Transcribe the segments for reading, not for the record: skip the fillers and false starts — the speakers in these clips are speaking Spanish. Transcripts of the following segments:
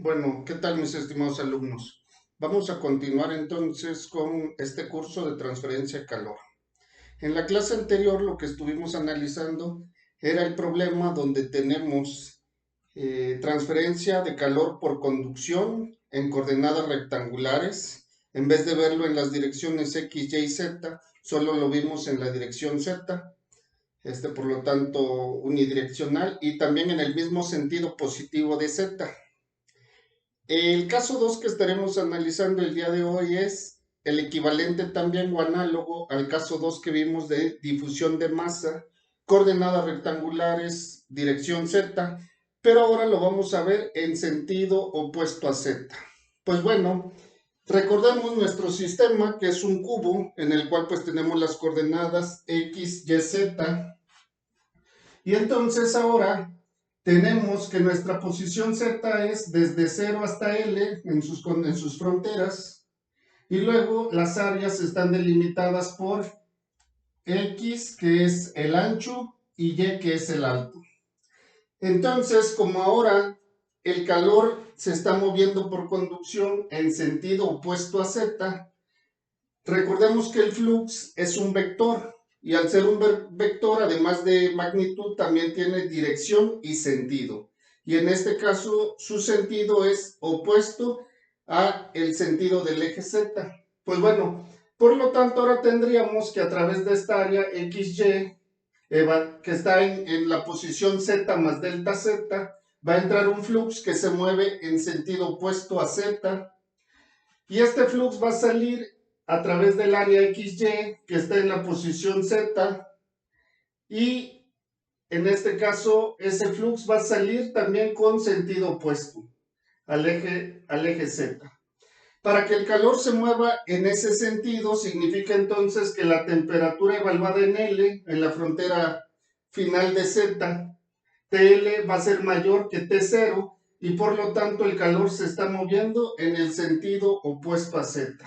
Bueno, ¿qué tal mis estimados alumnos? Vamos a continuar entonces con este curso de transferencia de calor. En la clase anterior lo que estuvimos analizando era el problema donde tenemos transferencia de calor por conducción en coordenadas rectangulares. En vez de verlo en las direcciones X, Y, Z, solo lo vimos en la dirección Z. Por lo tanto, unidireccional y también en el mismo sentido positivo de Z. El caso 2 que estaremos analizando el día de hoy es el equivalente también o análogo al caso 2 que vimos de difusión de masa, coordenadas rectangulares, dirección Z, pero ahora lo vamos a ver en sentido opuesto a Z. Pues bueno, recordemos nuestro sistema que es un cubo en el cual pues tenemos las coordenadas X, Y, Z, y entonces ahora tenemos que nuestra posición Z es desde 0 hasta L en sus fronteras, y luego las áreas están delimitadas por X, que es el ancho, y Y, que es el alto. Entonces, como ahora el calor se está moviendo por conducción en sentido opuesto a Z, recordemos que el flux es un vector, y al ser un vector, además de magnitud, también tiene dirección y sentido. Y en este caso, su sentido es opuesto a el sentido del eje Z. Pues bueno, por lo tanto, ahora tendríamos que a través de esta área XY, que está en la posición Z más delta Z, va a entrar un flux que se mueve en sentido opuesto a Z, y este flux va a salir a través del área XY que está en la posición Z, y en este caso ese flux va a salir también con sentido opuesto al eje Z. Para que el calor se mueva en ese sentido, significa entonces que la temperatura evaluada en L, en la frontera final de Z, TL va a ser mayor que T0, y por lo tanto el calor se está moviendo en el sentido opuesto a Z.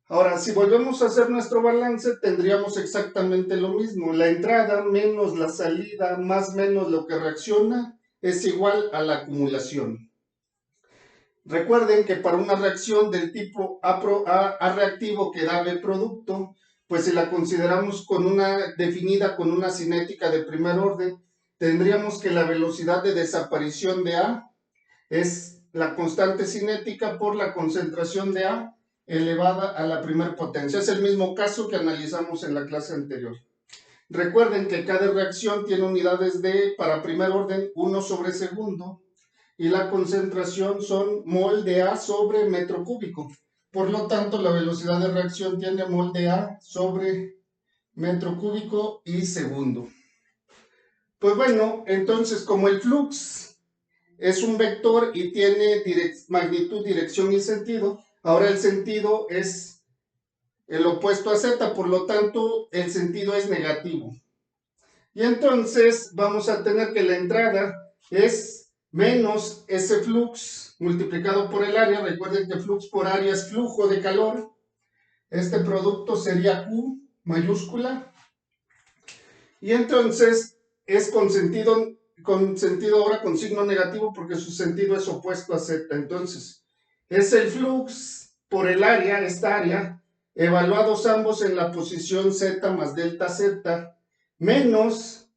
Ahora, si volvemos a hacer nuestro balance, tendríamos exactamente lo mismo. La entrada menos la salida más menos lo que reacciona es igual a la acumulación. Recuerden que para una reacción del tipo A reactivo que da B producto, pues si la consideramos definida con una cinética de primer orden, tendríamos que la velocidad de desaparición de A es la constante cinética por la concentración de A elevada a la primer potencia. Es el mismo caso que analizamos en la clase anterior. Recuerden que cada reacción tiene unidades de, para primer orden, 1 sobre segundo, y la concentración son mol de A sobre metro cúbico. Por lo tanto, la velocidad de reacción tiene mol de A sobre metro cúbico y segundo. Pues bueno, entonces como el flux es un vector y tiene magnitud, dirección y sentido, ahora el sentido es el opuesto a Z, por lo tanto el sentido es negativo. Y entonces vamos a tener que la entrada es menos ese flux multiplicado por el área. Recuerden que flux por área es flujo de calor. Este producto sería Q mayúscula. Y entonces es con sentido ahora con signo negativo porque su sentido es opuesto a Z. Entonces es el flux por el área, esta área, evaluados ambos en la posición Z más delta Z, menos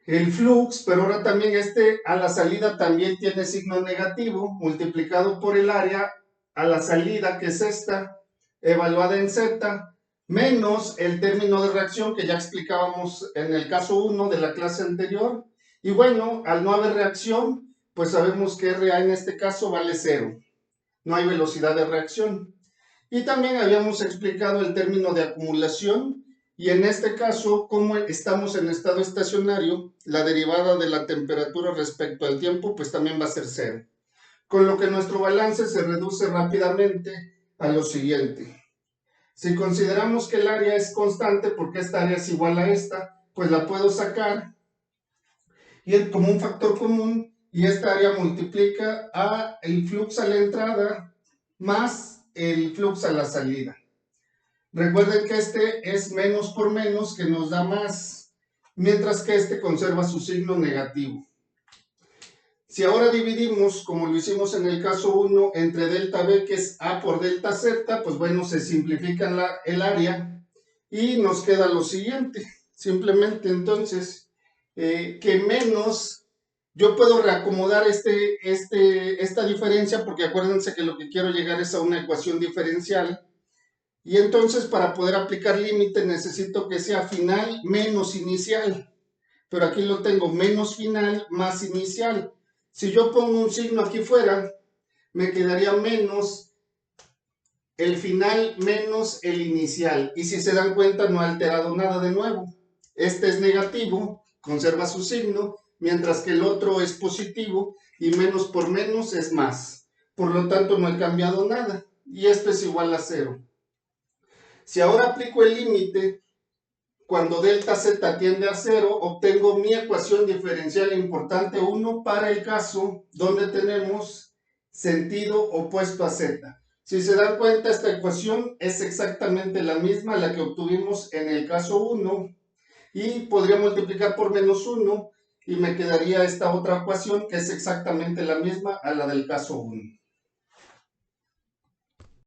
el flux, pero ahora también a la salida también tiene signo negativo, multiplicado por el área a la salida, que es esta, evaluada en Z, menos el término de reacción que ya explicábamos en el caso 1 de la clase anterior. Y bueno, al no haber reacción, pues sabemos que RA en este caso vale 0. No hay velocidad de reacción. Y también habíamos explicado el término de acumulación, y en este caso, como estamos en estado estacionario, la derivada de la temperatura respecto al tiempo, pues también va a ser 0. Con lo que nuestro balance se reduce rápidamente a lo siguiente. Si consideramos que el área es constante, porque esta área es igual a esta, pues la puedo sacar como un factor común, y esta área multiplica a el flux a la entrada más el flux a la salida. Recuerden que este es menos por menos, que nos da más, mientras que este conserva su signo negativo. Si ahora dividimos, como lo hicimos en el caso 1, entre delta B, que es A por delta Z, pues bueno, se simplifica el área y nos queda lo siguiente. Simplemente entonces, que menos, yo puedo reacomodar esta diferencia, porque acuérdense que lo que quiero llegar es a una ecuación diferencial. Y entonces para poder aplicar límite necesito que sea final menos inicial. Pero aquí lo tengo, menos final más inicial. Si yo pongo un signo aquí fuera, me quedaría menos el final menos el inicial. Y si se dan cuenta, no ha alterado nada de nuevo. Este es negativo, conserva su signo, mientras que el otro es positivo y menos por menos es más. Por lo tanto, no he cambiado nada. Y esto es igual a 0. Si ahora aplico el límite, cuando delta z tiende a 0, obtengo mi ecuación diferencial importante 1 para el caso donde tenemos sentido opuesto a z. Si se dan cuenta, esta ecuación es exactamente la misma a la que obtuvimos en el caso 1 y podría multiplicar por menos 1 y me quedaría esta otra ecuación que es exactamente la misma a la del caso 1.